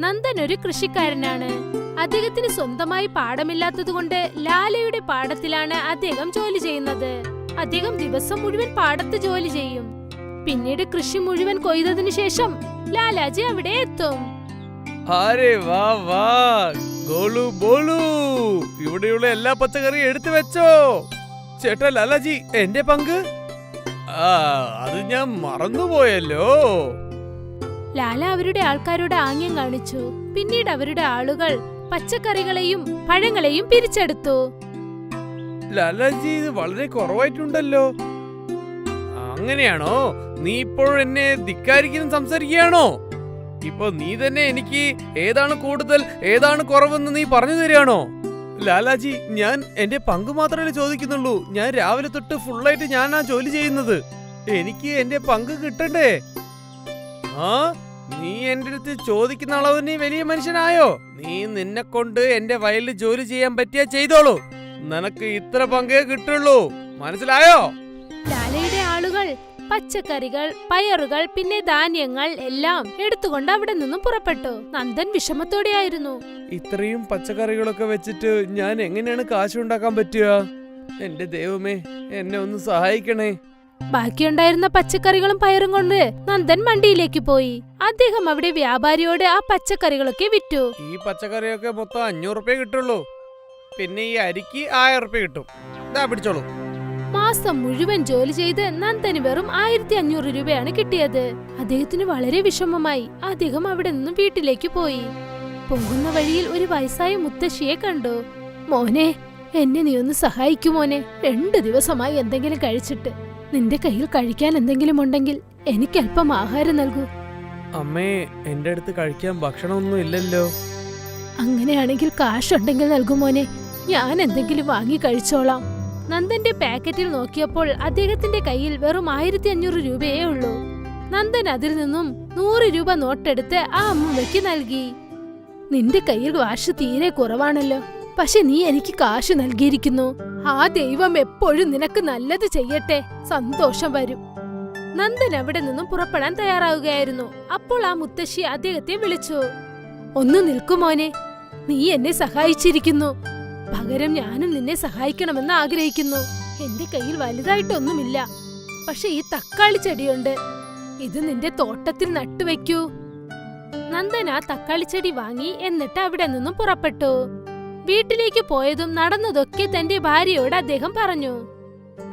നന്ദൻ ഒരു കൃഷിക്കാരനാണ്. അദ്ദേഹത്തിന് സ്വന്തമായി പാടമില്ലാത്തതുകൊണ്ട് ലാലയുടെ പാടത്തിലാണ് അദ്ദേഹം ജോലി ചെയ്യുന്നത്. അദ്ദേഹം ദിവസം മുഴുവൻ പാടത്ത് ജോലി ചെയ്യും. പിന്നീട് കൃഷി മുഴുവൻ കൊയ്തതിനു ശേഷം ലാലാജി അവിടെ എത്തും. ഇവിടെയുള്ള എല്ലാ പച്ചക്കറിയും എടുത്തു വെച്ചോ. ചേട്ടാ ലാലാജി, എന്റെ പങ്ക് അത് ഞാൻ മറന്നുപോയല്ലോ. ലാല അവരുടെ ആൾക്കാരോട് ആംഗ്യം കാണിച്ചു. പിന്നീട് അവരുടെ ആളുകൾ പച്ചക്കറികളെയും പഴങ്ങളെയും പിരിച്ചെടുത്തു. ലാലാജി, ഇത് വളരെ കുറവായിട്ടുണ്ടല്ലോ. അങ്ങനെയാണോ? നീ ഇപ്പോഴും എന്നെ ധിക്കാരിക്കുന്നു സംസാരിക്കുകയാണോ? ഇപ്പൊ നീ തന്നെ എനിക്ക് ഏതാണ് കൂടുതൽ ഏതാണ് കുറവെന്ന് നീ പറഞ്ഞു തരികയാണോ? ലാലാജി, ഞാൻ എന്റെ പങ്ക് മാത്രമേ ചോദിക്കുന്നുള്ളൂ. ഞാൻ രാവിലെ തൊട്ട് ഫുള്ളായിട്ട് ഞാനാ ജോലി ചെയ്യുന്നത്. എനിക്ക് എന്റെ പങ്ക് കിട്ടണ്ടേ? നീ എന്റെ അടുത്ത് ചോദിക്കുന്ന അളവ് നീ വലിയ മനുഷ്യനായോ? നീ നിന്നെ കൊണ്ട് എന്റെ വയലിൽ ജോലി ചെയ്യാൻ പറ്റിയാ ചെയ്തോളൂ. നിനക്ക് ഇത്ര പങ്കേ കിട്ടുള്ളൂ, മനസ്സിലായോ? ലാലയുടെ ആളുകൾ പച്ചക്കറികൾ, പയറുകൾ, പിന്നെ ധാന്യങ്ങൾ എല്ലാം എടുത്തുകൊണ്ട് അവിടെ നിന്നും പുറപ്പെട്ടു. നന്ദൻ വിഷമത്തോടെയായിരുന്നു. ഇത്രയും പച്ചക്കറികളൊക്കെ വെച്ചിട്ട് ഞാൻ എങ്ങനെയാണ് കാശുണ്ടാക്കാൻ പറ്റുക? എന്റെ ദൈവമേ, എന്നെ ഒന്ന് സഹായിക്കണേ. ബാക്കിയുണ്ടായിരുന്ന പച്ചക്കറികളും പയറും കൊണ്ട് നന്ദൻ മണ്ടിയിലേക്ക് പോയി. അദ്ദേഹം അവിടെ വ്യാപാരിയോട് ആ പച്ചക്കറികളൊക്കെ വിറ്റു. ഈ പച്ചക്കറിയൊക്കെ മൊത്തം 500 രൂപ കിട്ടുള്ളൂ. പിന്നെ ഈ അരിക്ക് 1000 രൂപ കിട്ടും. ഇതാ പിടിച്ചോളൂ. മാസം മുഴുവൻ ജോലി ചെയ്ത് നന്ദന് വെറും 1500 രൂപയാണ് കിട്ടിയത്. അദ്ദേഹത്തിന് വളരെ വിഷമമായി. അദ്ദേഹം അവിടെ നിന്നും വീട്ടിലേക്ക് പോയി. പോകുന്ന വഴിയിൽ ഒരു വയസ്സായ മുത്തശ്ശിയെ കണ്ടു. മോനെ, എന്നെ നീ ഒന്ന് സഹായിക്കുമോനെ? 2 ദിവസമായി എന്തെങ്കിലും കഴിച്ചിട്ട്. നിന്റെ കയ്യിൽ കഴിക്കാൻ എന്തെങ്കിലും ഉണ്ടെങ്കിൽ എനിക്ക് അല്പം ആഹാരം നൽകൂ. അമ്മേ, എന്റെ അടുത്ത് കഴിക്കാൻ ഭക്ഷണമൊന്നും ഇല്ലല്ലോ. അങ്ങനെയാണെങ്കിൽ കാശുണ്ടെങ്കിൽ നൽകുമോനെ, ഞാൻ എന്തെങ്കിലും വാങ്ങി കഴിച്ചോളാം. നന്ദന്റെ പാക്കറ്റിൽ നോക്കിയപ്പോൾ അദ്ദേഹത്തിന്റെ കയ്യിൽ വെറും 1500 രൂപയേ ഉള്ളൂ. നന്ദൻ അതിൽ നിന്നും 100 രൂപ നോട്ടെടുത്ത് ആ അമ്മൂമ്മയ്ക്ക് നൽകി. നിന്റെ കയ്യിൽ കാശ് തീരെ കുറവാണല്ലോ, പക്ഷെ നീ എനിക്ക് കാശ് നൽകിയിരിക്കുന്നു. ആ ദൈവം എപ്പോഴും നിനക്ക് നല്ലത് ചെയ്യട്ടെ, സന്തോഷം വരും. നന്ദൻ അവിടെ നിന്നും പുറപ്പെടാൻ തയ്യാറാവുകയായിരുന്നു. അപ്പോൾ ആ മുത്തശ്ശി അദ്ദേഹത്തെ വിളിച്ചു. ഒന്ന് നിൽക്കുമോനെ, നീ എന്നെ സഹായിച്ചിരിക്കുന്നു. പകരം ഞാനും നിന്നെ സഹായിക്കണമെന്ന് ആഗ്രഹിക്കുന്നു. എന്റെ കയ്യിൽ വലുതായിട്ടൊന്നുമില്ല, പക്ഷെ ഈ തക്കാളി ചെടിയുണ്ട്. ഇത് നിന്റെ തോട്ടത്തിൽ നട്ടുവെക്കൂ. നന്ദൻ ആ തക്കാളി ചെടി വാങ്ങി എന്നിട്ട് അവിടെ നിന്നും പുറപ്പെട്ടു. വീട്ടിലേക്ക് പോയതും നടന്നതൊക്കെ തന്റെ ഭാര്യയോട് അദ്ദേഹം പറഞ്ഞു.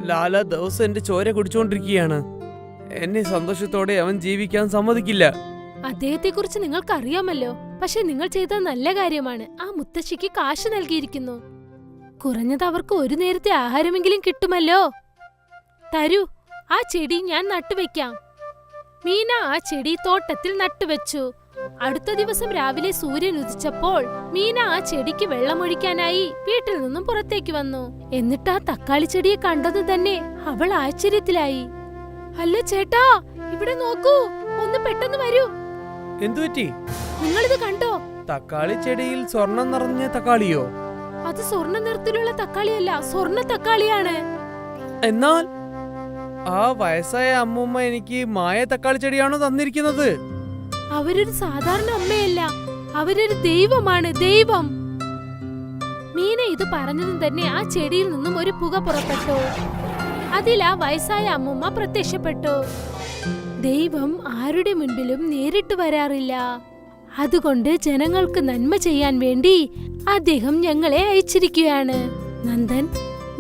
ലാല ദിവസം എന്റെ ചോര കുടിച്ചുകൊണ്ടിരിക്കുകയാണ്. എന്നെ സന്തോഷത്തോടെ അവൻ ജീവിക്കാൻ സമ്മതിക്കില്ല. അദ്ദേഹത്തെ കുറിച്ച് നിങ്ങൾക്ക് അറിയാമല്ലോ, പക്ഷെ നിങ്ങൾ ചെയ്ത നല്ല കാര്യമാണ്. ആ മുത്തശ്ശിക്ക് കാശ് നൽകിയിരിക്കുന്നു. കുറഞ്ഞത് അവർക്ക് ഒരു നേരത്തെ ആഹാരമെങ്കിലും കിട്ടുമല്ലോ. തരൂ, ആ ചെടി ഞാൻ നട്ടുവെക്കാം. മീന ആ ചെടി തോട്ടത്തിൽ നട്ടുവെച്ചു. അടുത്ത ദിവസം രാവിലെ സൂര്യൻ ഉദിച്ചപ്പോൾ മീന ആ ചെടിക്ക് വെള്ളമൊഴിക്കാനായി വീട്ടിൽ നിന്നും പുറത്തേക്ക് വന്നു. എന്നിട്ട് ആ തക്കാളി ചെടിയെ കണ്ടത് തന്നെ അവൾ ആശ്ചര്യത്തിലായി. അല്ല ചേട്ടാ, ഇവിടെ നോക്കൂ, ഒന്ന് പെട്ടെന്ന് വരൂ. എന്തുപറ്റി? നിങ്ങളിത് കണ്ടോ? തക്കാളി ചെടിയിൽ സ്വർണം നിറഞ്ഞ തക്കാളിയോ? അത് സ്വർണ്ണ നിറത്തിലുള്ള തക്കാളിയല്ല, സ്വർണ്ണ തക്കാളിയാണ്. എന്നാൽ ആ വയസ്സായ അമ്മൂമ്മ എനിക്ക് മായ തക്കാളി ചെടിയാണോ തന്നിരിക്കുന്നത്? അവരൊരു സാധാരണ അമ്മയല്ല, അവരൊരു ദൈവമാണ്, ദൈവം. മീന ഇത് പറഞ്ഞതും തന്നെ ആ ചെടിയിൽ നിന്നും ഒരു പുക പുറപ്പെട്ടു. അതിൽ ആ വയസ്സായ അമ്മൂമ്മ പ്രത്യക്ഷപ്പെട്ടു. ദൈവം ആരുടെ മുൻപിലും നേരിട്ട് വരാറില്ല. അതുകൊണ്ട് ജനങ്ങൾക്ക് നന്മ ചെയ്യാൻ വേണ്ടി അദ്ദേഹം ഞങ്ങളെ അയച്ചിരിക്കുകയാണ്. നന്ദൻ,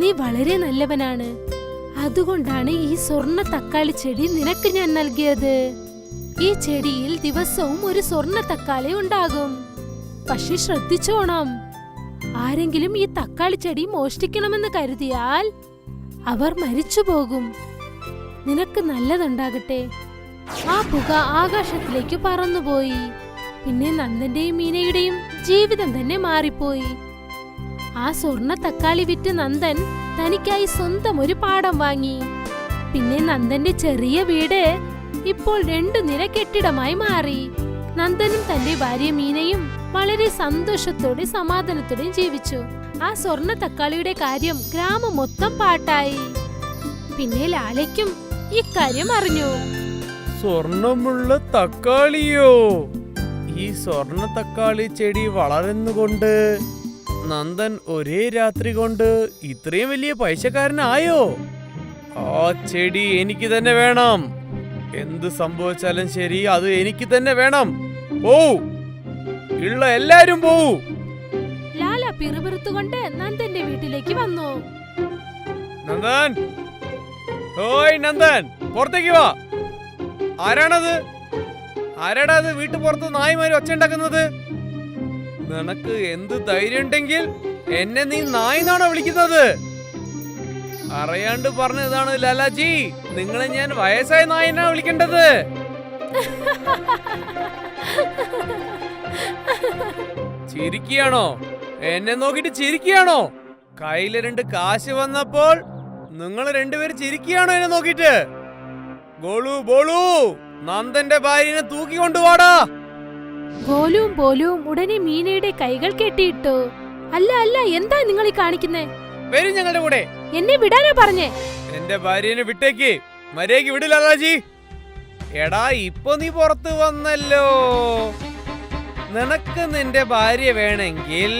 നീ വളരെ നല്ലവനാണ്. അതുകൊണ്ടാണ് ഈ സ്വർണ്ണ തക്കാളി ചെടി നിനക്ക് ഞാൻ നൽകിയത്. ഈ ചെടിയിൽ ദിവസവും ഒരു സ്വർണ്ണ തക്കാളി ഉണ്ടാകും. പക്ഷെ ശ്രദ്ധിച്ചോണം, ആരെങ്കിലും ഈ തക്കാളി ചെടി മോഷ്ടിക്കണമെന്ന് കരുതിയാൽ അവർ മരിച്ചുപോകും. നിനക്ക് നല്ലതുണ്ടാകട്ടെ. ആ പുക ആകാശത്തിലേക്ക് പറന്നുപോയി. പിന്നെ നന്ദന്റെയും മീനയുടെയും ജീവിതം തന്നെ മാറിപ്പോയി. ആ സ്വർണ്ണ തക്കാളി വിറ്റ് നന്ദൻ തനിക്കായി സ്വന്തം ഒരു പാടം വാങ്ങി. പിന്നെ നന്ദന്റെ ചെറിയ വീട് ഇപ്പോൾ 2 നില കെട്ടിടമായി മാറി. നന്ദനും തന്റെ ഭാര്യ മീനയും വളരെ സന്തോഷത്തോടെ സമാധാനത്തോടെയും ജീവിച്ചു. ആ സ്വർണ്ണ തക്കാളിയുടെ കാര്യം ഗ്രാമം മൊത്തം പാട്ടായി. പിന്നെ ലാലയ്ക്കും ഇക്കാര്യം അറിഞ്ഞു. സ്വർണമുള്ള തക്കാളിയോ? ഈ സ്വർണ്ണ തക്കാളി ചെടി വളരുന്നുകൊണ്ട് നന്ദൻ ഒരേ രാത്രി കൊണ്ട് ഇത്രയും വലിയ പൈസക്കാരനായോ? ആ ചെടി എനിക്ക് തന്നെ വേണം. എന്ത് സംഭവിച്ചാലും ശരി, അത് എനിക്ക് തന്നെ വേണം. പോവൂ, ഉള്ള എല്ലാരും പോവൂ. ലാല പിറുപിറുത്തുകൊണ്ട് നന്ദന്റെ വീട്ടിലേക്ക് വന്നു. നന്ദൻ, ഓയ് നന്ദൻ, പുറത്തേക്ക് വാ. ആരാണത്? ആരാടാ അത് വീട്ടു പുറത്ത് നായ്മാര് ഒച്ച ഉണ്ടാക്കുന്നത്? നിനക്ക് എന്ത് ധൈര്യം ഉണ്ടെങ്കിൽ എന്നെ നീ നായിന്നാണോ വിളിക്കുന്നത്? അറിയാണ്ട് പറഞ്ഞതാണ് ലാലാജി, നിങ്ങളെ ഞാൻ വയസ്സായ നായനാ വിളിക്കേണ്ടത്. ചിരിക്കുകയാണോ? എന്നെ നോക്കിട്ട് ചിരിക്കുകയാണോ? കയ്യില് 2 കാശ് വന്നപ്പോൾ നിങ്ങൾ രണ്ടുപേരും ചിരിക്കുകയാണോ എന്നെ നോക്കിട്ട്? ഗോളു, ബോളു, നന്ദന്റെ ഭാര്യനെ തൂക്കിക്കൊണ്ടുവാടാ. ഗോലുവും ബോലുവും ഉടനെ മീനയുടെ കൈകൾ കെട്ടിയിട്ടു. അല്ല അല്ല, എന്താ നിങ്ങൾ ഈ കാണിക്കുന്നേ? വരും ഞങ്ങളുടെ കൂടെ. എന്നെ വിടാനാ പറഞ്ഞേ? എന്റെ ഭാര്യനെ വിട്ടേക്ക്, മര്യാദയ്ക്ക് വിട് ലാലാജി. എടാ, ഇപ്പൊ നീ പുറത്ത് വന്നല്ലോ. നിനക്ക് നിന്റെ ഭാര്യ വേണമെങ്കിൽ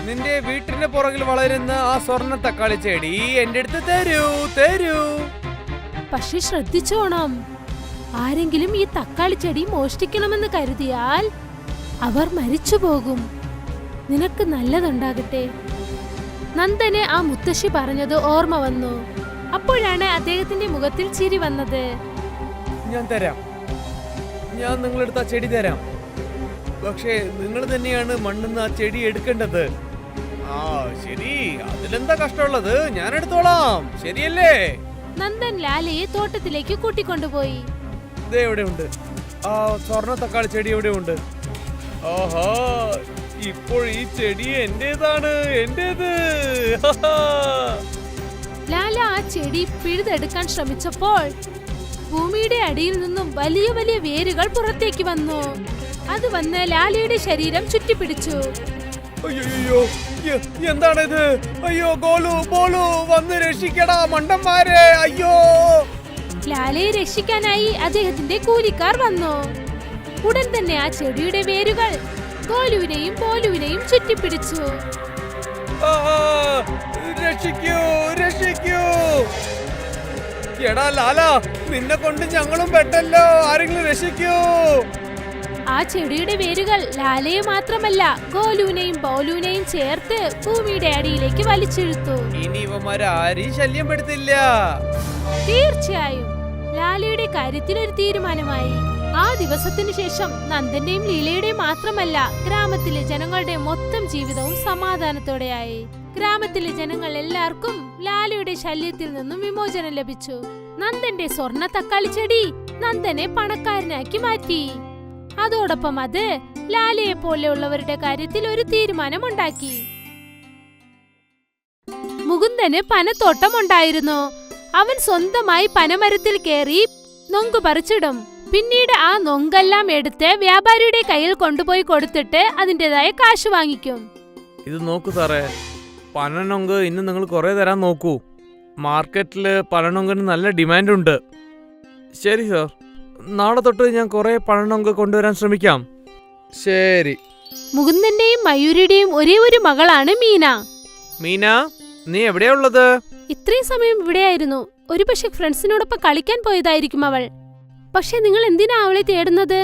നിന്റെ വീട്ടിന്റെ പുറകിൽ വളരുന്ന ആ സ്വർണ്ണ തക്കാളി ചെടി എന്റെ അടുത്ത് തരൂ. പക്ഷെ ശ്രദ്ധിച്ചോണം, ആരെങ്കിലും ഈ തക്കാളി ചെടി മോഷ്ടിക്കണമെന്ന് കരുതിയാൽ അവർ മരിച്ചു പോകും. നിനക്ക് നല്ലതുണ്ടാകട്ടെ. നന്ദന് ആ മുത്തശ്ശി പറഞ്ഞത് ഓർമ്മ വന്നു. അപ്പോഴാണ് അദ്ദേഹത്തിന്റെ മുഖത്തിൽ ചിരി വന്നത്. ഞാൻ തരാം, ഞാൻ നിങ്ങളെടുത്ത് ആ ചെടി തരാം. പക്ഷേ നിങ്ങൾ തന്നെയാണ് മണ്ണെന്ന് ആ ചെടി എടുക്കേണ്ടത്. ആ ശരി, അതിലെന്താ കഷ്ടമുള്ളത്? ഞാൻ എടുത്തോളാം, ശരിയല്ലേ? നന്ദൻ ലാലയെ തോട്ടത്തിലേക്ക് കൂട്ടിക്കൊണ്ടുപോയി. എവിടെയുണ്ട് ആ സ്വർണ്ണ തക്കാളി ചെടി? എവിടെയുണ്ട്? ആഹാ, ഇപ്പോൾ ഈ ചെടി എന്റേതാണ്, എന്റേത്. ലാല ആ ചെടി പിഴുതെടുക്കാൻ ശ്രമിച്ചപ്പോൾ ഭൂമിയുടെ അടിയിൽ നിന്നും വലിയ വലിയ വേരുകൾ പുറത്തേക്ക് വന്നു. അത് വന്ന് ലാലയുടെ ശരീരം ചുറ്റിപ്പിടിച്ചു. അയ്യോ, എന്താണിത്? അയ്യോ, ഗോലു, ബോലു, വന്ന് രക്ഷിക്കടാ മണ്ടന്മാരെ. അയ്യോ! ലാലയെ രക്ഷിക്കാനായി അദ്ദേഹത്തിന്റെ കൂലിക്കാർ വന്നു. ഉടൻ തന്നെ ആ ചെടിയുടെ വേരുകൾ ഗോലുവിനെയും ബോലുവിനെയും ചുറ്റിപ്പിടിച്ചു. രക്ഷിക്കൂ! എടാ ലാല, നിന്നെ കൊണ്ട് ഞങ്ങളും പെട്ടല്ലോ, ആരെങ്കിലും രക്ഷിക്കൂ. ആ ചെടിയുടെ വേരുകൾ ലാലയെ മാത്രമല്ല ഗോലുവിനെയും ബോലുവിനെയും ചേർത്ത് ഭൂമിയുടെ അടിയിലേക്ക് വലിച്ചെടുത്തു. ഇനി ഇവന്മാരെ ആരെയും ശല്യം പെടുത്തില്ല. തീർച്ചയായും ലാലയുടെ കാര്യത്തിൽ ഒരു തീരുമാനമായി. ആ ദിവസത്തിനു ശേഷം നന്ദന്റെയും ലീലയുടെയും മാത്രമല്ല, ഗ്രാമത്തിലെ ജനങ്ങളുടെ മൊത്തം ജീവിതവും സമാധാനത്തോടെയായി. ഗ്രാമത്തിലെ ജനങ്ങൾ എല്ലാവർക്കും ലാലയുടെ ശല്യത്തിൽ നിന്നും വിമോചനം ലഭിച്ചു. നന്ദന്റെ സ്വർണ്ണ തക്കാളി ചെടി നന്ദനെ പണക്കാരനാക്കി മാറ്റി. അതോടൊപ്പം അത് ലാലയെ പോലെയുള്ളവരുടെ കാര്യത്തിൽ ഒരു തീരുമാനമുണ്ടാക്കി. മുകുന്ദന് പനത്തോട്ടമുണ്ടായിരുന്നു. അവൻ സ്വന്തമായി പനമരത്തിൽ കയറി നൊങ്ക് പറിച്ചിടും. പിന്നീട് ആ നൊങ്കെല്ലാം എടുത്ത് വ്യാപാരിയുടെ കയ്യിൽ കൊണ്ടുപോയി കൊടുത്തിട്ട് അതിൻ്റെതായ കാശ് വാങ്ങിക്കും. ഇത് നോക്കൂ സാറേ, പനനൊങ്ക് ഇന്ന് നിങ്ങൾ കുറെ തരാൻ നോക്കൂ. മാർക്കറ്റില് പനനൊങ്കിന് നല്ല ഡിമാൻഡ് ഉണ്ട്. ശരി സാർ, നാളെ തൊട്ട് ഞാൻ കുറെ പനനൊങ്ക് കൊണ്ടുവരാൻ ശ്രമിക്കാം. ശരി. മുകുന്ദന്റെയും മയൂരിയുടെയും ഒരേ ഒരു മകളാണ് മീന. മീന, നീ എവിടെയാ ഉള്ളത്? ഇത്രയും സമയം ഇവിടെയായിരുന്നു. ഒരു പക്ഷെ ഫ്രണ്ട്സിനോടൊപ്പം കളിക്കാൻ പോയതായിരിക്കും അവൾ. പക്ഷെ നിങ്ങൾ എന്തിനാ അവളെ തേടുന്നത്?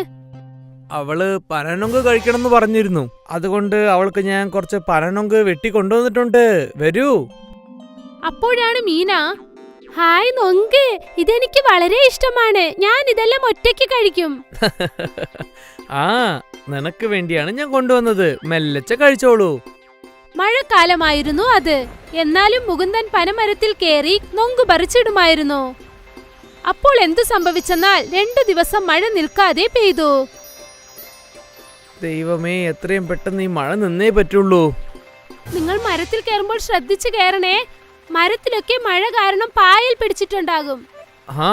അവള് പനനൊങ്ക് കഴിക്കണമെന്ന് പറഞ്ഞിരുന്നു. അതുകൊണ്ട് അവൾക്ക് ഞാൻ കുറച്ച് പനനൊങ്ക് വെട്ടി കൊണ്ടുവന്നിട്ടുണ്ട്. വരൂ. അപ്പോഴാണ് മീന, ഹായ് നൊങ്ക്, ഇതെനിക്ക് വളരെ ഇഷ്ടമാണ്. ഞാൻ ഇതെല്ലാം ഒറ്റയ്ക്ക് കഴിക്കും. ആ, നിനക്ക് വേണ്ടിയാണ് ഞാൻ കൊണ്ടുവന്നത്. മെല്ലച്ച കഴിച്ചോളൂ. മഴക്കാലമായിരുന്നു അത്. എന്നാലും മുകുന്ദൻ പനമരത്തിൽ കയറി നൊങ്ക് പറിച്ചിടുമായിരുന്നു. അപ്പോൾ എന്തു സംഭവിച്ചെന്നാൽ 2 ദിവസം മഴ നിൽക്കാതെ പെയ്തു. ദൈവമേ, എത്രയും പെട്ടെന്ന് ഈ മഴ നിന്നേ പറ്റുള്ളൂ. നിങ്ങൾ മരത്തിൽ കയറുമ്പോൾ ശ്രദ്ധിച്ചു കയറണേ. മരത്തിലൊക്കെ മഴ കാരണം പായൽ പിടിച്ചിട്ടുണ്ടാകും. ആ,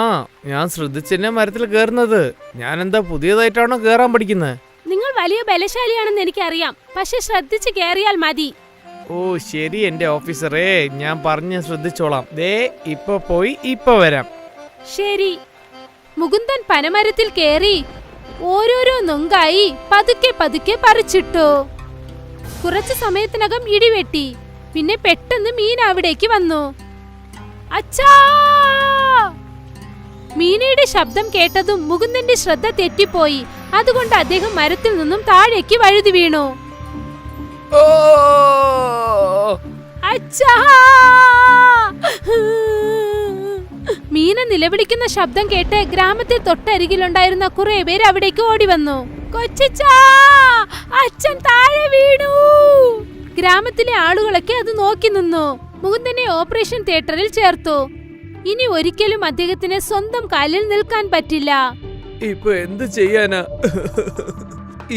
ഞാൻ ശ്രദ്ധിച്ചെന്നെ മരത്തിൽ കയറുന്നത്. ഞാൻ എന്താ പുതിയതായിട്ടാണോ കയറാൻ പഠിക്കുന്നത്? നിങ്ങൾ വലിയ ബലശാലിയാണെന്ന് എനിക്കറിയാം. പക്ഷെ ശ്രദ്ധിച്ചു കയറിയാൽ മതി. ഓ ശരി എന്റെ ഓഫീസറേ, ഞാൻ പറഞ്ഞ് ശ്രദ്ധിച്ചോളാം. ദേ ഇപ്പൊ പോയി ഇപ്പൊ വരാം. ശരി. മുകുന്ദൻ പനമരത്തിൽ കയറി ഓരോരോ നൊങ്കായി പതുക്കെ പതുക്കെ പറിച്ചിട്ടു. കുറച്ചു സമയത്തിനകം ഇടിവെട്ടി. പിന്നെ പെട്ടെന്ന് മീന അവിടേക്ക് വന്നു. അച്ഛാ! മീനയുടെ ശബ്ദം കേട്ടതും മുകുന്ദന്റെ ശ്രദ്ധ തെറ്റിപ്പോയി. അതുകൊണ്ട് അദ്ദേഹം മരത്തിൽ നിന്നും താഴേക്ക് വഴുതി വീണു. അച്ഛാ! മീന നിലവിളിക്കുന്ന ശബ്ദം കേട്ട് ഗ്രാമത്തിൽ തൊട്ടരികിലുണ്ടായിരുന്ന കുറെ പേര് അവിടേക്ക് ഓടി വന്നു. കൊച്ചച്ചാ! അച്ഛൻ താഴെ വീണു! ഗ്രാമത്തിലെ ആളുകളൊക്കെ അത് നോക്കി നിന്നു. മുകുന്ദനെ ഓപ്പറേഷൻ തിയേറ്ററിൽ ചേർത്തു. ഇനി ഒരിക്കലും അദ്ദേഹത്തിന് സ്വന്തം കാലിൽ നിൽക്കാൻ പറ്റില്ല. ഇപ്പൊ എന്ത് ചെയ്യാനാ?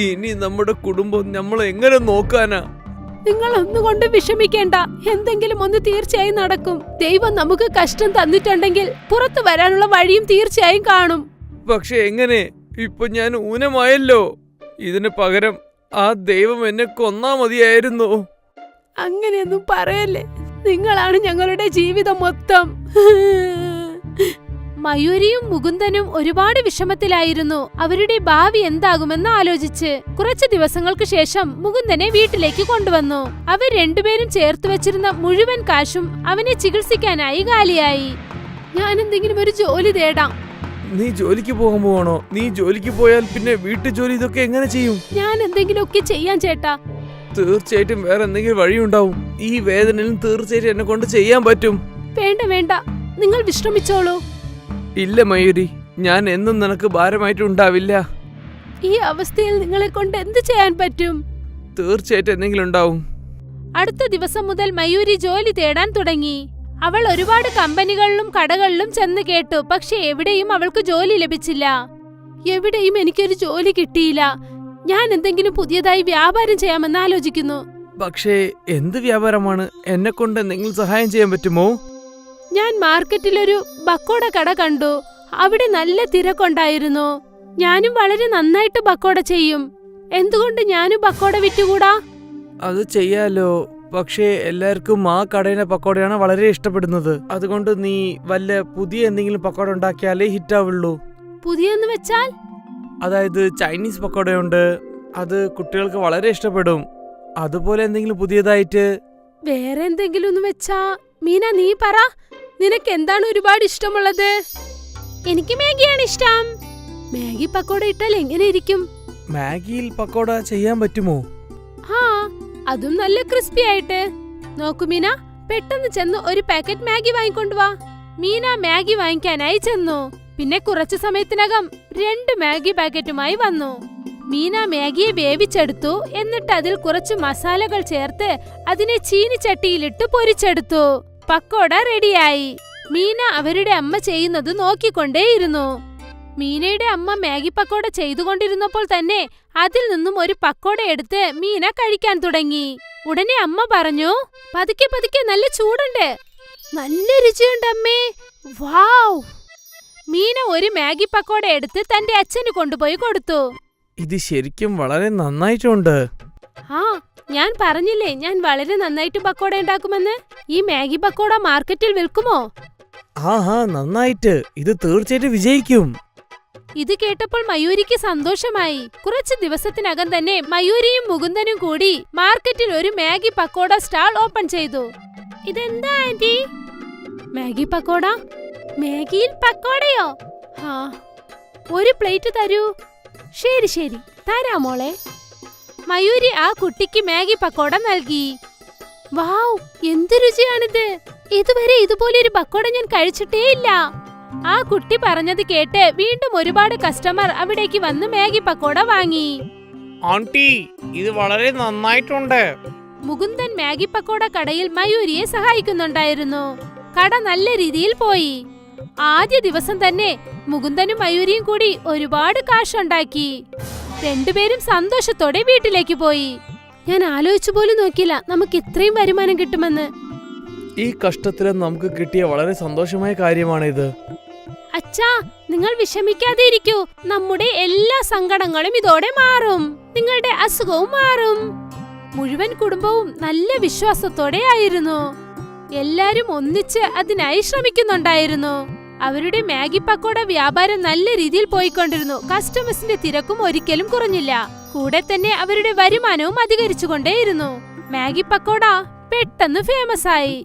ഇനി നമ്മുടെ കുടുംബം നമ്മൾ എങ്ങനെ നോക്കാനാ? നിങ്ങൾ ഒന്നുകൊണ്ട് വിഷമിക്കേണ്ട. എന്തെങ്കിലും ഒന്ന് തീർച്ചയായും നടക്കും. ദൈവം നമുക്ക് കഷ്ടം തന്നിട്ടുണ്ടെങ്കിൽ പുറത്തു വരാനുള്ള വഴിയും തീർച്ചയായും കാണും. പക്ഷെ എങ്ങനെ? ഇപ്പൊ ഞാൻ ഊനമായല്ലോ. ഇതിന് പകരം ആ ദൈവം എന്നെ കൊന്നാ മതിയായിരുന്നു. അങ്ങനെയൊന്നും പറയല്ലേ. നിങ്ങളാണ് ഞങ്ങളുടെ ജീവിതം മൊത്തം. മയൂരിയും മുകുന്ദനും ഒരുപാട് വിഷമത്തിലായിരുന്നു. അവരുടെ ഭാവി എന്താകുമെന്ന് ആലോചിച്ച്. കുറച്ചു ദിവസങ്ങൾക്ക് ശേഷം മുകുന്ദനെ വീട്ടിലേക്ക് കൊണ്ടുവന്നു. അവർ രണ്ടുപേരും ചേർത്ത് വെച്ചിരുന്ന മുഴുവൻ കാശും അവനെ ചികിത്സിക്കാനായി കാലിയായി. ഞാൻ എന്തെങ്കിലും ഒരു ജോലി തേടാം. നീ ജോലിക്ക് പോകാൻ പോവാണോ? നീ ജോലിക്ക് പോയാൽ പിന്നെ വീട്ടു ജോലി ഇതൊക്കെ എങ്ങനെ ചെയ്യും? ഞാൻ എന്തെങ്കിലുമൊക്കെ ചെയ്യാൻ ചേട്ടാ. തീർച്ചയായിട്ടും വേറെ എന്തെങ്കിലും വഴിയുണ്ടാവും. ഈ വേദനയിലും തീർച്ചയായിട്ടും എന്നെ കൊണ്ട് ചെയ്യാൻ പറ്റും. വേണ്ട വേണ്ട, നിങ്ങൾ വിശ്രമിച്ചോളൂ. ഇല്ല മയൂരി, ഞാൻ എന്നും നിനക്ക് ഭാരമായിട്ടുണ്ടാവില്ല. ഈ അവസ്ഥയിൽ നിങ്ങളെ കൊണ്ട് എന്ത് ചെയ്യാൻ പറ്റും? തീർച്ചയായിട്ടും എന്തെങ്കിലും ഉണ്ടാവും. അടുത്ത ദിവസം മുതൽ മയൂരി ജോലി തേടാൻ തുടങ്ങി. അവൾ ഒരുപാട് കമ്പനികളിലും കടകളിലും ചെന്ന് കേട്ടു. പക്ഷെ എവിടെയും അവൾക്ക് ജോലി ലഭിച്ചില്ല. എവിടെയും എനിക്കൊരു ജോലി കിട്ടിയില്ല. ഞാൻ എന്തെങ്കിലും പുതിയതായി വ്യാപാരം ചെയ്യാമെന്ന് ആലോചിക്കുന്നു. പക്ഷേ എന്ത് വ്യാപാരമാണ്? എന്നെ കൊണ്ട് എന്തെങ്കിലും സഹായം ചെയ്യാൻ പറ്റുമോ? ഞാൻ മാർക്കറ്റിലൊരു ബക്കോട കട കണ്ടു. അവിടെ നല്ല തിരക്കുണ്ടായിരുന്നു. ഞാനും വളരെ നന്നായിട്ട് ബക്കോട ചെയ്യും. എന്തുകൊണ്ട് ഞാനും ബക്കോട വിറ്റുകൂടാ? അത് ചെയ്യാലോ. പക്ഷേ എല്ലാവർക്കും ആ കടയിലെ പക്കോടയാണ് വളരെ ഇഷ്ടപ്പെടുന്നത്. അതുകൊണ്ട് നീ വല്ല പുതിയ എന്തെങ്കിലും പക്കോട ഉണ്ടാക്കിയാലേ ഹിറ്റാവുള്ളൂ. പുതിയെന്ന് വെച്ചാൽ? അതായത് ചൈനീസ് പക്കോടയുണ്ട്, അത് കുട്ടികൾക്ക് വളരെ ഇഷ്ടപ്പെടും. അതുപോലെ എന്തെങ്കിലും പുതിയതായിട്ട്. വേറെ എന്തെങ്കിലും ഒന്ന് വെച്ചാ? മീന, നീ പറ, നിനക്ക് എന്താണ് ഒരുപാട് ഇഷ്ടമുള്ളത്? എനിക്ക് മാഗിയാണ് ഇഷ്ടം. മാഗി പക്കോട ഇട്ടാൽ എങ്ങനെ ഇരിക്കും? മാഗിയിൽ പക്കോട ചെയ്യാൻ പറ്റുമോ? ഹാ, അതും നല്ല ക്രിസ്പി ആയിട്ട്. നോക്കൂ മീന, പെട്ടെന്ന് ചെന്ന് ഒരു പാക്കറ്റ് മാഗി വാങ്ങിക്കൊണ്ടുവാ. മീന മാഗി വാങ്ങിക്കാനായി ചെന്നു. പിന്നെ കുറച്ചു സമയത്തിനകം 2 മാഗി പാക്കറ്റുമായി വന്നു. മീന മാഗിയെ വേവിച്ചെടുത്തു. എന്നിട്ട് അതിൽ കുറച്ച് മസാലകൾ ചേർത്ത് അതിനെ ചീനിച്ചട്ടിയിലിട്ട് പൊരിച്ചെടുത്തു. പക്കോട റെഡിയായി. മീന അവരുടെ അമ്മ ചെയ്യുന്നത് നോക്കിക്കൊണ്ടേയിരുന്നു. മീനയുടെ അമ്മ മാഗി പക്കോട ചെയ്തുകൊണ്ടിരുന്നപ്പോൾ തന്നെ അതിൽ നിന്നും ഒരു പക്കോട എടുത്ത് മീന കഴിക്കാൻ തുടങ്ങി. ഉടനെ അമ്മ പറഞ്ഞു, പതുക്കെ പതുക്കെ, നല്ല ചൂടുണ്ട്, നല്ല രുചിയുണ്ട് അമ്മേ, വാവ്. മീന ഒരു മാഗി പക്കോട എടുത്ത് തന്റെ അച്ഛന് കൊണ്ടുപോയി കൊടുത്തു. ഇത് ശരിക്കും വളരെ നന്നായിട്ടുണ്ട്. ആ, ഞാൻ പറഞ്ഞില്ലേ ഞാൻ വളരെ നന്നായിട്ട് പക്കോട ഉണ്ടാക്കുമെന്ന്. ഈ മാഗി പക്കോട മാർക്കറ്റിൽ വിൽക്കുമോ? ആഹാ, നന്നായിട്ട്. ഇത് തീർച്ചയായിട്ടും വിജയിക്കും. ഇത് കേട്ടപ്പോൾ മയൂരിക്ക് സന്തോഷമായി. കുറച്ചു ദിവസത്തിനകം തന്നെ മയൂരിയും മുകുന്ദനും കൂടി മാർക്കറ്റിൽ ഒരു മാഗി പക്കോട സ്റ്റാൾ ഓപ്പൺ ചെയ്തു. ഇതെന്താ ആന്റി? മാഗി പക്കോട? മാഗിയിൽ പക്കോടയോ? ഹാ, ഒരു പ്ലേറ്റ് തരൂ. ശരി ശരി, തരാമോളെ. മയൂരി ആ കുട്ടിക്ക് മാഗി പക്കോട നൽകി. വാവ്, എന്ത് രുചിയാണിത്! ഇതുവരെ ഇതുപോലെ ഒരു പക്കോട ഞാൻ കഴിച്ചിട്ടേ ഇല്ല. ആ കുട്ടി പറഞ്ഞത് കേട്ട് വീണ്ടും ഒരുപാട് കസ്റ്റമർ അവിടേക്ക് വന്ന് മാഗി പക്കോട വാങ്ങി. ആന്റി, ഇത് വളരെ നന്നായിട്ടുണ്ട്. മുകുന്ദൻ മാഗി പക്കോട കടയിൽ മയൂരിയെ സഹായിക്കുന്നുണ്ടായിരുന്നു. കട നല്ല രീതിയിൽ പോയി. ആദ്യ ദിവസം തന്നെ മുകുന്ദനും മയൂരിയും കൂടി ഒരുപാട് കാശുണ്ടാക്കി. രണ്ടുപേരും സന്തോഷത്തോടെ വീട്ടിലേക്ക് പോയി. ഞാൻ ആലോചിച്ചു പോലും നോക്കില്ല നമുക്ക് ഇത്രയും വരുമാനം കിട്ടുമെന്ന്. ഈ കഷ്ടത്തിലും നമുക്ക് കിട്ടിയ വളരെ സന്തോഷമായ കാര്യമാണിത്. അച്ഛാ, നിങ്ങൾ വിഷമിക്കാതെ ഇരിക്കൂ. നമ്മുടെ എല്ലാ സങ്കടങ്ങളും ഇതോടെ മാറും. നിങ്ങളുടെ അസുഖവും മാറും. മുഴുവൻ കുടുംബവും നല്ല വിശ്വാസത്തോടെ ആയിരുന്നു. എല്ലാരും ഒന്നിച്ച് അതിനായി ശ്രമിക്കുന്നുണ്ടായിരുന്നു. അവരുടെ മാഗി പക്കോട വ്യാപാരം നല്ല രീതിയിൽ പോയിക്കൊണ്ടിരുന്നു. കസ്റ്റമേഴ്സിന്റെ തിരക്കും ഒരിക്കലും കുറഞ്ഞില്ല. കൂടെ തന്നെ അവരുടെ വരുമാനവും അധികരിച്ചുകൊണ്ടേയിരുന്നു. മാഗി പക്കോട പെട്ടെന്ന് ഫേമസ് ആയി.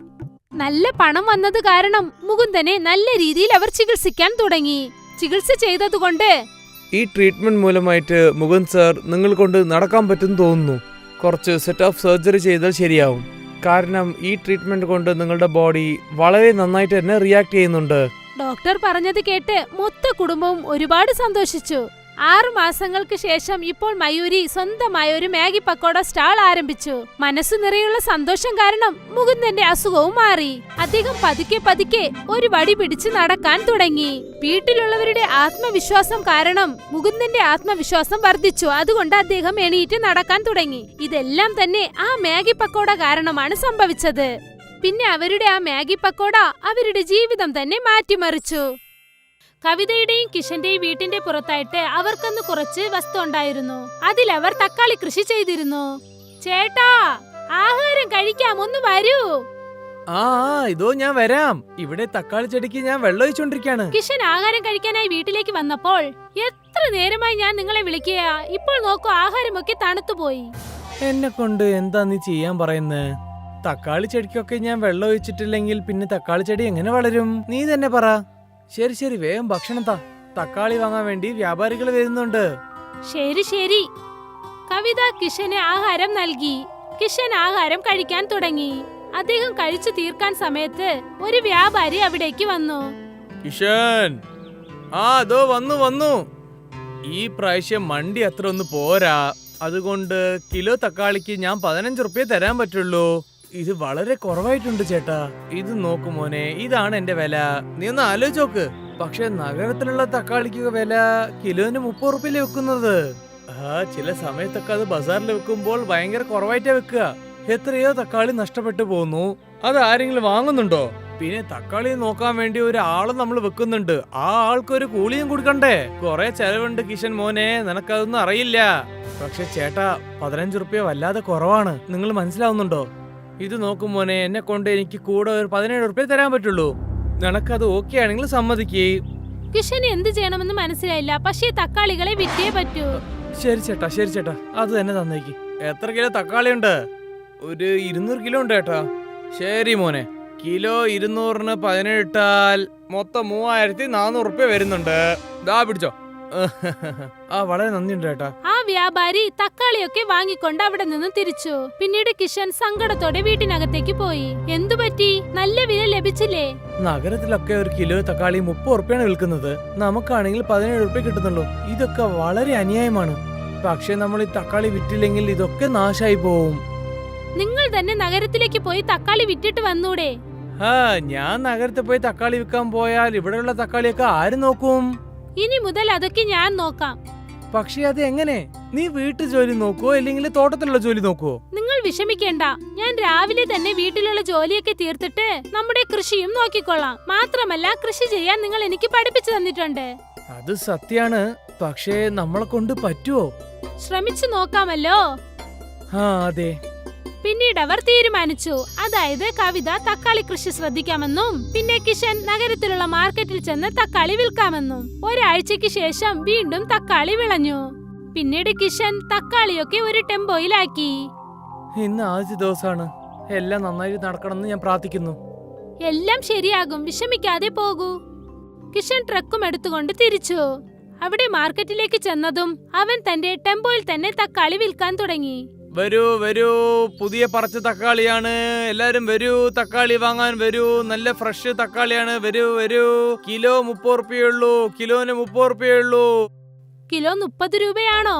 നല്ല പണം വന്നത് കാരണം മുകുന്ദനെ നല്ല രീതിയിൽ അവർ ചികിത്സിക്കാൻ തുടങ്ങി. ചികിത്സ ചെയ്തതുകൊണ്ട് ഈ ട്രീറ്റ്മെന്റ് മൂലമായിട്ട് മുകുന്ദ് സാർ നിങ്ങൾ കൊണ്ട് നടക്കാൻ പറ്റും തോന്നുന്നു. കുറച്ച് സെറ്റ് ഓഫ് സർജറി ചെയ്താൽ ശരിയാവും. കാരണം ഈ ട്രീറ്റ്മെന്റ് കൊണ്ട് നിങ്ങളുടെ ബോഡി വളരെ നന്നായിട്ട് തന്നെ റിയാക്ട് ചെയ്യുന്നുണ്ട്. ഡോക്ടർ പറഞ്ഞത് കേട്ട് മൊത്ത കുടുംബവും ഒരുപാട് സന്തോഷിച്ചു. 6 മാസങ്ങൾക്ക് ശേഷം ഇപ്പോൾ മയൂരി സ്വന്തമായ ഒരു മാഗി പക്കോട സ്റ്റാൾ ആരംഭിച്ചു. മനസ്സു നിറയുള്ള സന്തോഷം കാരണം മുകുന്ദന്റെ അസുഖവും മാറി. അദ്ദേഹം പതുക്കെ പതുക്കെ ഒരു വടി പിടിച്ച് നടക്കാൻ തുടങ്ങി. വീട്ടിലുള്ളവരുടെ ആത്മവിശ്വാസം കാരണം മുകുന്ദന്റെ ആത്മവിശ്വാസം വർദ്ധിച്ചു. അതുകൊണ്ട് അദ്ദേഹം എണീറ്റ് നടക്കാൻ തുടങ്ങി. ഇതെല്ലാം തന്നെ ആ മാഗി പക്കോട കാരണമാണ് സംഭവിച്ചത്. പിന്നെ അവരുടെ ആ മാഗി പക്കോട അവരുടെ ജീവിതം തന്നെ മാറ്റിമറിച്ചു. കവിതയുടെയും കിഷന്റെയും വീട്ടിന്റെ പുറത്തായിട്ട് അവർക്കന്ന് കുറച്ച് വസ്തു ഉണ്ടായിരുന്നു. അതിലവർ തക്കാളി കൃഷി ചെയ്തിരുന്നു. ചേട്ടാ, ആഹാരം കഴിക്കാം, ഒന്ന് വരൂ. ആ ഇതോ ഞാൻ വരാം. ഇവിടെ തക്കാളി ചെടിക്ക് ഞാൻ വെള്ളം ഒഴിച്ചോണ്ടിരിക്കാണ്. കിഷൻ ആഹാരം കഴിക്കാനായി വീട്ടിലേക്ക് വന്നപ്പോൾ എത്ര നേരമായി ഞാൻ നിങ്ങളെ വിളിക്കുക. ഇപ്പോൾ നോക്കൂ, ആഹാരമൊക്കെ തണുത്തുപോയി. എന്നെ കൊണ്ട് എന്താ നീ ചെയ്യാൻ പറയുന്നേ? തക്കാളി ചെടിക്കൊക്കെ ഞാൻ വെള്ളം ഒഴിച്ചിട്ടില്ലെങ്കിൽ പിന്നെ തക്കാളി ചെടി എങ്ങനെ വളരും? നീ തന്നെ പറ. ശരി ശരി, വേഗം ഭക്ഷണം താ. തക്കാളി വാങ്ങാൻ വേണ്ടി വ്യാപാരികൾ വരുന്നുണ്ട്. ശരി ശരി. കവിത കിഷന് ആഹാരം നൽകി. കിഷൻ ആഹാരം കഴിക്കാൻ തുടങ്ങി. അദ്ദേഹം കഴിച്ചു തീർക്കാൻ സമയത്ത് ഒരു വ്യാപാരി അവിടേക്ക് വന്നു. കിഷൻ, അതോ വന്നു. ഈ പ്രാവശ്യം മണ്ടി അത്ര ഒന്ന് പോരാ. അതുകൊണ്ട് കിലോ തക്കാളിക്ക് ഞാൻ 15 റുപ്യ തരാൻ പറ്റുള്ളൂ. ഇത് വളരെ കുറവായിട്ടുണ്ട് ചേട്ടാ. ഇത് നോക്കു മോനെ, ഇതാണ് എന്റെ വില. നീ ഒന്ന് ആലോചിച്ച് നോക്ക്. പക്ഷെ നഗരത്തിലുള്ള തക്കാളിക്ക് വില കിലോന് 30 റുപ്യല്ലേ വെക്കുന്നത്. ചില സമയത്തൊക്കെ അത് ബസാറിൽ വെക്കുമ്പോൾ ഭയങ്കര കുറവായിട്ടാ വെക്കുക. എത്രയോ തക്കാളി നഷ്ടപ്പെട്ടു പോകുന്നു. അത് ആരെങ്കിലും വാങ്ങുന്നുണ്ടോ? പിന്നെ തക്കാളി നോക്കാൻ വേണ്ടി ഒരു ആള് നമ്മൾ വെക്കുന്നുണ്ട്. ആ ആൾക്ക് ഒരു കൂലിയും കൊടുക്കണ്ടേ? കുറെ ചെലവുണ്ട് കിഷൻ മോനെ, നിനക്കതൊന്നും അറിയില്ല. പക്ഷെ ചേട്ടാ, 15 റുപ്യ വല്ലാതെ കുറവാണ്. നിങ്ങൾ മനസ്സിലാവുന്നുണ്ടോ? ഇത് നോക്കും മോനെ, എന്നെ കൊണ്ട് എനിക്ക് കൂടെ ഒരു 17 റുപ്യ തരാൻ പറ്റുള്ളൂ. നിനക്കത് ഓക്കെ ആണെങ്കിൽ സമ്മതിക്കേ. കിഷന് എന്ത് ചെയ്യണമെന്ന് മനസ്സിലായില്ല. പക്ഷേ തക്കാളികളെ വിറ്റേ പറ്റൂ. ശരി ചേട്ടാ, അത് തന്നെ തന്നേക്ക്. എത്ര കിലോ തക്കാളി ഉണ്ട്? ഒരു 200 കിലോ ഉണ്ട് ചേട്ടാ. ശരി മോനെ, കിലോ 200-ന് 17 ഇട്ടാൽ മൊത്തം 3400 റുപ്യ വരുന്നുണ്ട്. ദാ പിടിച്ചോ. വളരെ നന്ദിയുണ്ട് ചേട്ടാ. ആ വ്യാപാരി തക്കാളിയൊക്കെ വാങ്ങിക്കൊണ്ട് അവിടെ നിന്ന് തിരിച്ചു. പിന്നീട് കിഷൻ സങ്കടത്തോടെ വീട്ടിനകത്തേക്ക് പോയി. എന്തു പറ്റി? നല്ല വില ലഭിച്ചില്ലേ? നഗരത്തിലൊക്കെ ഒരു കിലോ തക്കാളി 30 റുപ്യാണ് വിൽക്കുന്നത്. നമുക്കാണെങ്കിൽ 17 റുപ്യ കിട്ടുന്നുള്ളൂ. ഇതൊക്കെ വളരെ അന്യായമാണ്. പക്ഷെ നമ്മൾ ഈ തക്കാളി വിറ്റില്ലെങ്കിൽ ഇതൊക്കെ നാശായി പോവും. നിങ്ങൾ തന്നെ നഗരത്തിലേക്ക് പോയി തക്കാളി വിറ്റിട്ട് വന്നൂടെ? ഞാൻ നഗരത്തിൽ പോയി തക്കാളി വിൽക്കാൻ പോയാൽ ഇവിടെയുള്ള തക്കാളിയൊക്കെ ആര് നോക്കും? ഇനി മുതൽ അതൊക്കെ ഞാൻ നോക്കാം. പക്ഷെ അത് എങ്ങനെ? നീ വീട്ടു ജോലി നോക്കുവോ അല്ലെങ്കിൽ തോട്ടത്തിലുള്ള ജോലി നോക്കുവോ? നിങ്ങൾ വിഷമിക്കേണ്ട, ഞാൻ രാവിലെ തന്നെ വീട്ടിലുള്ള ജോലിയൊക്കെ തീർത്തിട്ട് നമ്മുടെ കൃഷിയും നോക്കിക്കൊള്ളാം. മാത്രമല്ല, കൃഷി ചെയ്യാൻ നിങ്ങൾ എനിക്ക് പഠിപ്പിച്ചു തന്നിട്ടുണ്ട്. അത് സത്യാണ്. പക്ഷേ നമ്മളെ കൊണ്ട് പറ്റുവോ? ശ്രമിച്ചു നോക്കാമല്ലോ. അതെ. പിന്നീട് അവർ തീരുമാനിച്ചു. അതായത് കവിത തക്കാളി കൃഷി ശ്രദ്ധിക്കാമെന്നും പിന്നെ കിഷൻ നഗരത്തിലുള്ള മാർക്കറ്റിൽ ചെന്ന് തക്കാളി വിൽക്കാമെന്നും. ഒരാഴ്ചക്ക് ശേഷം വീണ്ടും തക്കാളി വിളഞ്ഞു. പിന്നീട് കിഷൻ തക്കാളിയൊക്കെ ഒരു ടെമ്പോയിലാക്കി. ഇന്ന് ആദ്യ ദിവസമാണ്. എല്ലാം നന്നായി നടക്കണമെന്ന് ഞാൻ പ്രാർത്ഥിക്കുന്നു. എല്ലാം ശരിയാകും, വിഷമിക്കാതെ പോകൂ. കിഷൻ ട്രക്കും എടുത്തുകൊണ്ട് തിരിച്ചു. അവിടെ മാർക്കറ്റിലേക്ക് ചെന്നതും അവൻ തന്റെ ടെമ്പോയിൽ തന്നെ തക്കാളി വിൽക്കാൻ തുടങ്ങി. വരൂ, പുതിയ പറിച്ച തക്കാളിയാണ്. എല്ലാരും വരൂ, തക്കാളി വാങ്ങാൻ വരൂ. നല്ല ഫ്രഷ് തക്കാളിയാണ്. വരൂ. കിലോ 30 റുപ്യുള്ളൂ. കിലോന് 30 റുപ്യുള്ളൂ. കിലോ 30 രൂപയാണോ?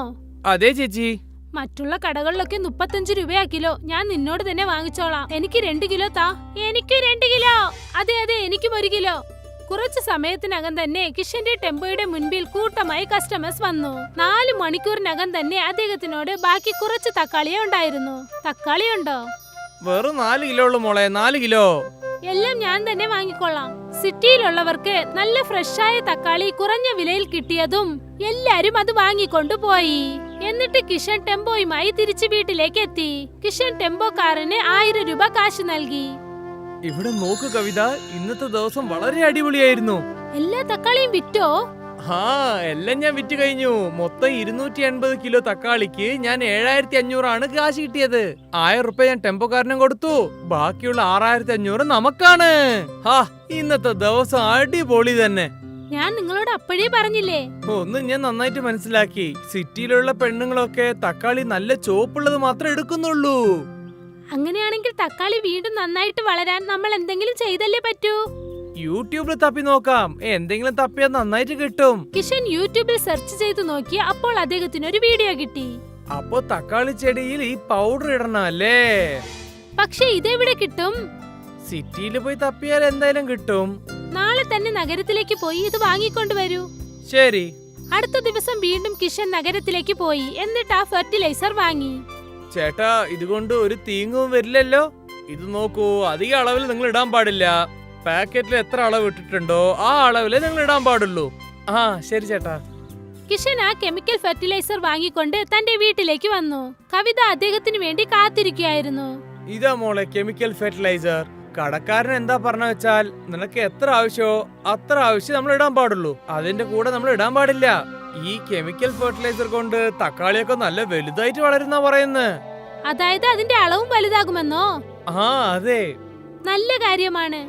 അതെ ചേച്ചി. മറ്റുള്ള കടകളിലൊക്കെ 35 രൂപയാ കിലോ. ഞാൻ നിന്നോട് തന്നെ വാങ്ങിച്ചോളാം. എനിക്ക് 2 കിലോ താ. എനിക്ക് 2 കിലോ. അതെ, എനിക്കും 1 കിലോ. കുറച്ചു സമയത്തിനകം തന്നെ കിഷന്റെ ടെമ്പോയുടെ മുൻപിൽ കൂട്ടമായി കസ്റ്റമേഴ്സ് വന്നു. 4 മണിക്കൂറിനകം തന്നെ അദ്ദേഹത്തിനോട് ബാക്കി കുറച്ച് തക്കാളിയേ ഉണ്ടായിരുന്നു. തക്കാളിയുണ്ടോ? വെറും 4 കിലോ ഉള്ളു മോളെ. 4 കിലോ. എല്ലാം ഞാൻ തന്നെ വാങ്ങിക്കൊള്ളാം. സിറ്റിയിലുള്ളവർക്ക് നല്ല ഫ്രഷായ തക്കാളി കുറഞ്ഞ വിലയിൽ കിട്ടിയതും എല്ലാരും അത് വാങ്ങിക്കൊണ്ടു പോയി. എന്നിട്ട് കിഷൻ ടെമ്പോയുമായി തിരിച്ചു വീട്ടിലേക്ക് എത്തി. കിഷൻ ടെമ്പോക്കാരന് 1000 രൂപ കാശ് നൽകി. ഇവിടെ നോക്ക് കവിത, ഇന്നത്തെ ദിവസം വളരെ അടിപൊളിയായിരുന്നു. എല്ലാ തക്കാളിയും വിറ്റോ? എല്ലാം ഞാൻ വിറ്റ് കഴിഞ്ഞു. മൊത്തം 280 കിലോ തക്കാളിക്ക് ഞാൻ 7500 കാശ് കിട്ടിയത്. 1000 റുപ്യ ഞാൻ ടെമ്പോക്കാരനും കൊടുത്തു. ബാക്കിയുള്ള 6500 നമുക്കാണ്. ഇന്നത്തെ ദിവസം അടിപൊളി തന്നെ. ഞാൻ നിങ്ങളോട് അപ്പോഴേ പറഞ്ഞില്ലേ. ഒന്ന് ഞാൻ നന്നായിട്ട് മനസ്സിലാക്കി. സിറ്റിയിലുള്ള പെണ്ണുങ്ങളൊക്കെ തക്കാളി നല്ല ചോപ്പുള്ളത് മാത്രമേ എടുക്കുന്നുള്ളൂ. അങ്ങനെയാണെങ്കിൽ തക്കാളി വീണ്ടും നന്നായിട്ട് വളരാൻ നമ്മൾ എന്തെങ്കിലും ചെയ്തല്ലേ പറ്റൂ. യൂട്യൂബിൽ തപ്പി നോക്കാം. എന്തെങ്കിലും തപ്പിയാൽ നന്നായിട്ട് കിട്ടും. കിഷൻ യൂട്യൂബിൽ സെർച്ച് ചെയ്ത് നോക്കി. അപ്പോൾ അദ്ദേഹത്തിന് ഒരു വീഡിയോ കിട്ടി. അപ്പൊ തക്കാളി ചെടിയിൽ ഈ പൗഡർ ഇടണം അല്ലേ? പക്ഷെ ഇതെവിടെ കിട്ടും? സിറ്റിയിൽ പോയി തപ്പിയാൽ എന്തായാലും കിട്ടും. നാളെ തന്നെ നഗരത്തിലേക്ക് പോയി ഇത് വാങ്ങിക്കൊണ്ടുവരൂ. ശരി. അടുത്ത ദിവസം വീണ്ടും കിഷൻ നഗരത്തിലേക്ക് പോയി. എന്നിട്ട് ആ ഫെർട്ടിലൈസർ വാങ്ങി. ചേട്ടാ, ഇതുകൊണ്ട് ഒരു തീങ്ങും വരില്ലല്ലോ. ഇത് നോക്കൂ, അധിക അളവിൽ നിങ്ങൾ ഇടാൻ പാടില്ല. പാക്കറ്റിൽ എത്ര അളവ് ഇട്ടിട്ടുണ്ടോ ആ അളവിലെ നിങ്ങൾ ഇടാൻ പാടുള്ളൂ. ശരി ചേട്ടാ. കിഷൻ ആ കെമിക്കൽ ഫെർട്ടിലൈസർ വാങ്ങിക്കൊണ്ട് തന്റെ വീട്ടിലേക്ക് വന്നു. കവിത അദ്ദേഹത്തിന് വേണ്ടി കാത്തിരിക്കുകയായിരുന്നു. ഇതാ മോളെ കെമിക്കൽ ഫെർട്ടിലൈസർ. കടക്കാരൻ എന്താ പറഞ്ഞ വെച്ചാൽ നിനക്ക് എത്ര ആവശ്യമോ അത്ര ആവശ്യം നമ്മൾ ഇടാൻ പാടുള്ളൂ. അതിന്റെ കൂടെ നമ്മൾ ഇടാൻ പാടില്ല. ഈ കെമിക്കൽ ഫെർട്ടിലൈസർ കൊണ്ട് തക്കാളിയൊക്കെ നല്ല വലുതായിട്ട് വളരുന്ന പറയുന്നത്. അതായത് അതിന്റെ അളവും വലുതാകുമെന്നോ? അതെ. നല്ല കാര്യമാണ്.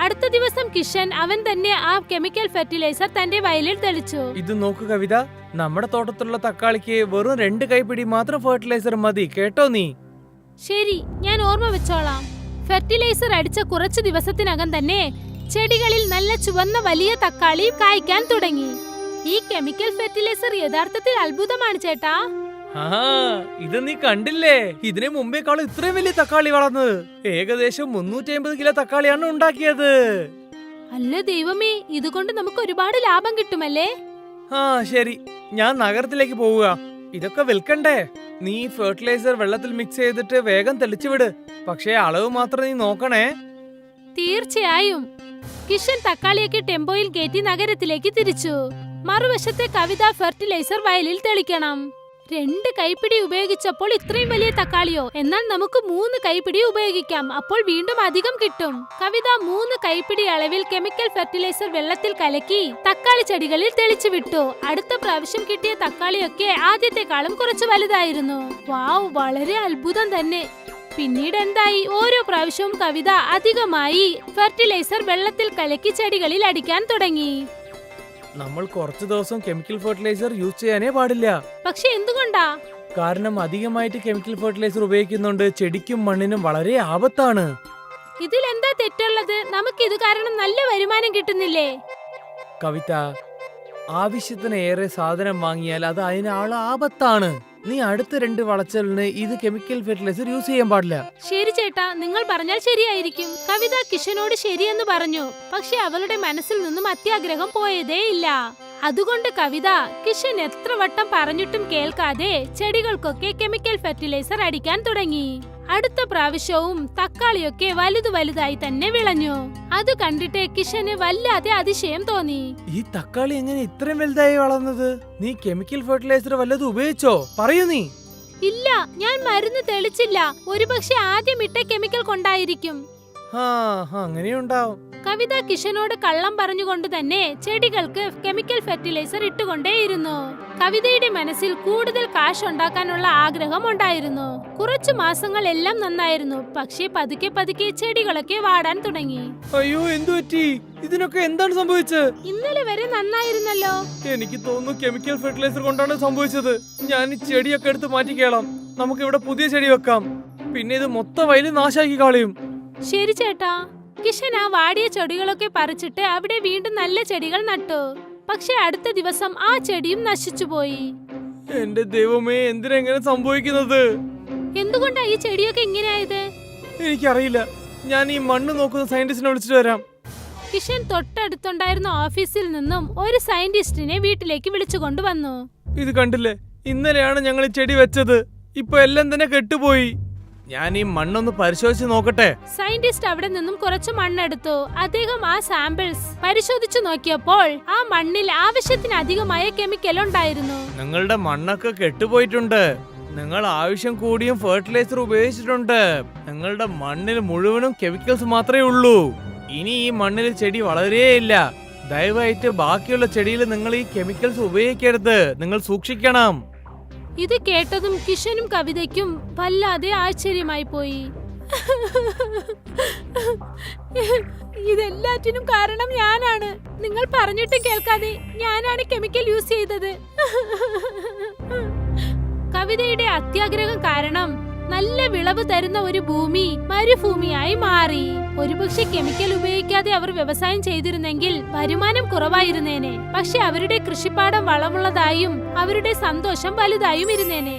അടുത്ത ദിവസം കിഷൻ അവൻ തന്നെ ആ കെമിക്കൽ ഫെർട്ടിലൈസർ തന്റെ വയലിൽ തെളിച്ചു. ഇത് നോക്കു കവിത, നമ്മുടെ തോട്ടത്തിലുള്ള തക്കാളിക്ക് വെറും 2 കൈപ്പിടി മാത്രം ഫെർട്ടിലൈസർ മതി കേട്ടോ നീ. ശരി, ഞാൻ ഓർമ്മ വെച്ചോളാം. ഫെർട്ടിലൈസർ അടിച്ച കുറച്ചു ദിവസത്തിനകം തന്നെ ചെടികളിൽ നല്ല ചുവന്ന വലിയ തക്കാളി കായ്ക്കാൻ തുടങ്ങി. ഈ കെമിക്കൽ ഫെർട്ടിലൈസർ യഥാർത്ഥത്തിൽ അത്ഭുതമാണ് ചേട്ടാ. ഇത് നീ കണ്ടില്ലേ? ഇതിനു മുമ്പേക്കാളും ഇത്രയും വലിയ തക്കാളി വളർന്നത്. ഏകദേശം 350 കിലോ തക്കാളിയാണ് ഉണ്ടാക്കിയത്. അല്ല ദൈവമേ, ഇതുകൊണ്ട് നമുക്ക് ഒരുപാട് ലാഭം കിട്ടുമല്ലേ? ശരി, ഞാൻ നഗരത്തിലേക്ക് പോവുക. ഇതൊക്കെ വിൽക്കണ്ടേ? നീ ഫെർട്ടിലൈസർ വെള്ളത്തിൽ മിക്സ് ചെയ്തിട്ട് വേഗം തെളിച്ചു വിട്. പക്ഷേ അളവ് മാത്രം നീ നോക്കണേ. തീർച്ചയായും. കിഷൻ തക്കാളിയൊക്കെ ടെമ്പോയിൽ കയറ്റി നഗരത്തിലേക്ക് തിരിച്ചു. മറുവശത്തെ കവിത ഫെർട്ടിലൈസർ വയലിൽ തെളിക്കണം. 2 കൈപ്പിടി ഉപയോഗിച്ചപ്പോൾ ഇത്രയും വലിയ തക്കാളിയോ? എന്നാൽ നമുക്ക് 3 കൈപ്പിടി ഉപയോഗിക്കാം. അപ്പോൾ വീണ്ടും അധികം കിട്ടും. കവിത 3 കൈപ്പിടി അളവിൽ കെമിക്കൽ ഫെർട്ടിലൈസർ വെള്ളത്തിൽ കലക്കി തക്കാളി ചെടികളിൽ തെളിച്ചു വിട്ടു. അടുത്ത പ്രാവശ്യം കിട്ടിയ തക്കാളിയൊക്കെ ആദ്യത്തെക്കാളും കുറച്ച് വലുതായിരുന്നു. വാവ്, വളരെ അത്ഭുതം തന്നെ. പിന്നീട് എന്തായി? ഓരോ പ്രാവശ്യവും കവിത അധികമായി ഫെർട്ടിലൈസർ വെള്ളത്തിൽ കലക്കി ചെടികളിൽ അടിക്കാൻ തുടങ്ങി. നമ്മൾ കുറച്ചു ദിവസം കെമിക്കൽ ഫെർട്ടിലൈസർ യൂസ് ചെയ്യാനേ പാടില്ല. പക്ഷെ എന്തുകൊണ്ടാ? കാരണം അധികമായിട്ട് കെമിക്കൽ ഫെർട്ടിലൈസർ ഉപയോഗിക്കുന്നുണ്ട് ചെടിക്കും മണ്ണിനും വളരെ ആപത്താണ്. ഇതിൽ എന്താ തെറ്റുള്ളത്? നമുക്ക് ഇത് കാരണം നല്ല വരുമാനം കിട്ടുന്നില്ലേ? കവിത, ആവശ്യത്തിന് ഏറെ സാധനം വാങ്ങിയാൽ അത് അതിനാള് ആപത്താണ്. നീ അടുത്ത 2 വളച്ചലിന് ഇത് കെമിക്കൽ ഫെർട്ടിലൈസർ യൂസ് ചെയ്യാൻ പാടില്ല. ശരി ചേട്ടാ, നിങ്ങൾ പറഞ്ഞാൽ ശരിയായിരിക്കും. കവിത കിഷനോട് ശരിയെന്ന് പറഞ്ഞു. പക്ഷെ അവളുടെ മനസ്സിൽ നിന്നും അത്യാഗ്രഹം പോയതേ ഇല്ല. അതുകൊണ്ട് കവിത കിഷൻ എത്ര വട്ടം പറഞ്ഞിട്ടും കേൾക്കാതെ ചെടികൾക്കൊക്കെ കെമിക്കൽ ഫെർട്ടിലൈസർ അടിക്കാൻ തുടങ്ങി. അടുത്ത പ്രാവശ്യവും തക്കാളിയൊക്കെ വലുതായി തന്നെ വിളഞ്ഞു. അത് കണ്ടിട്ട് കിഷന് വല്ലാതെ അതിശയം തോന്നി. ഈ തക്കാളി എങ്ങനെ ഇത്രയും വലുതായി വളർന്നത്? നീ കെമിക്കൽ ഫെർട്ടിലൈസർ വല്ലതും ഉപയോഗിച്ചോ? പറയൂ നീ. ഇല്ല, ഞാൻ മരുന്ന് തെളിച്ചില്ല. ഒരുപക്ഷെ ആദ്യം ഇട്ട കെമിക്കൽ കൊണ്ടായിരിക്കും. അങ്ങനെയുണ്ടാവും. കവിത കിഷനോട് കള്ളം പറഞ്ഞുകൊണ്ട് തന്നെ ചെടികൾക്ക് കെമിക്കൽ ഫെർട്ടിലൈസർ ഇട്ടുകൊണ്ടേയിരുന്നു. കവിതയുടെ മനസ്സിൽ കൂടുതൽ കാശ് ഉണ്ടാക്കാനുള്ള ആഗ്രഹം ഉണ്ടായിരുന്നു. കുറച്ചു മാസങ്ങൾ എല്ലാം നന്നായിരുന്നു. പക്ഷേ പതുക്കെ ചെടികളൊക്കെ വാടാൻ തുടങ്ങി. അയ്യോ, എന്തു പറ്റി? ഇതിനൊക്കെ എന്താണ് സംഭവിച്ചത്? ഇന്നലെ വരെ നന്നായിരുന്നല്ലോ. എനിക്ക് തോന്നുന്നു കെമിക്കൽ ഫെർട്ടിലൈസർ കൊണ്ടാണ് സംഭവിച്ചത്. ഞാൻ ഈ ചെടിയൊക്കെ എടുത്ത് മാറ്റിക്കേളാം. നമുക്ക് ഇവിടെ പുതിയ ചെടി വെക്കാം. പിന്നെ ഇത് മൊത്തം വയല് നാശാക്കി കളയും. ശരി ചേട്ടാ. കിഷൻ ആ വാടിയ ചെടികളൊക്കെ പറിച്ചിട്ട് അവിടെ വീണ്ടും നല്ല ചെടികൾ നട്ടു. പക്ഷെ അടുത്ത ദിവസം ആ ചെടിയും നശിച്ചുപോയി. എന്റെ ദൈവമേ, എന്തിനാ ഇങ്ങനെ സംഭവിക്കുന്നത്? എന്തുകൊണ്ടാ ഈ ചെടിയൊക്കെ ഇങ്ങനെയായത്? എനിക്കറിയില്ല. ഞാൻ ഈ മണ്ണ് നോക്കുന്ന സയന്റിസ്റ്റിനെ വിളിച്ചിട്ട് വരാം. കിഷൻ തൊട്ടടുത്തുണ്ടായിരുന്ന ഓഫീസിൽ നിന്നും ഒരു സയന്റിസ്റ്റിനെ വീട്ടിലേക്ക് വിളിച്ചുകൊണ്ടുവന്നു. ഇത് കണ്ടില്ലേ, ഇന്നലെയാണ് ഞങ്ങൾ ഈ ചെടി വെച്ചത്. ഇപ്പൊ എല്ലാം തന്നെ കെട്ടുപോയി. ഞാൻ ഈ മണ്ണൊന്ന് പരിശോധിച്ച് നോക്കട്ടെ. സയന്റിസ്റ്റ് അവിടെ നിന്നും കുറച്ച് മണ്ണെടുത്തു. അദ്ദേഹം ആ സാമ്പിൾസ് പരിശോധിച്ചു നോക്കിയപ്പോൾ ആ മണ്ണിൽ ആവശ്യത്തിനധികമായ കെമിക്കൽ ഉണ്ടായിരുന്നു. നിങ്ങളുടെ മണ്ണൊക്കെ കെട്ടുപോയിട്ടുണ്ട്. നിങ്ങൾ ആവശ്യം കൂടിയും ഫെർട്ടിലൈസർ ഉപയോഗിച്ചിട്ടുണ്ട്. നിങ്ങളുടെ മണ്ണിൽ മുഴുവനും കെമിക്കൽസ് മാത്രമേ ഉള്ളൂ. ഇനി ഈ മണ്ണിൽ ചെടി വളരെയില്ല. ദയവായിട്ട് ബാക്കിയുള്ള ചെടിയിൽ നിങ്ങൾ ഈ കെമിക്കൽസ് ഉപയോഗിക്കരുത്. നിങ്ങൾ സൂക്ഷിക്കണം. ഇത് കേട്ടതും കിഷനും കവിതയ്ക്കും വല്ലാതെ ആശ്ചര്യമായി പോയി. ഇതെല്ലാറ്റിനും കാരണം ഞാനാണ്. നിങ്ങൾ പറഞ്ഞിട്ടും കേൾക്കാതെ ഞാനാണ് കെമിക്കൽ യൂസ് ചെയ്തത്. കവിതയുടെ അത്യാഗ്രഹം കാരണം നല്ല വിളവ് തരുന്ന ഒരു ഭൂമി മരുഭൂമിയായി മാറി. ഒരുപക്ഷെ കെമിക്കൽ ഉപയോഗിക്കാതെ അവർ വ്യവസായം ചെയ്തിരുന്നെങ്കിൽ വരുമാനം കുറവായിരുന്നേനെ. പക്ഷെ അവരുടെ കൃഷിപ്പാടം വളമുള്ളതായും അവരുടെ സന്തോഷം വലുതായും ഇരുന്നേനെ.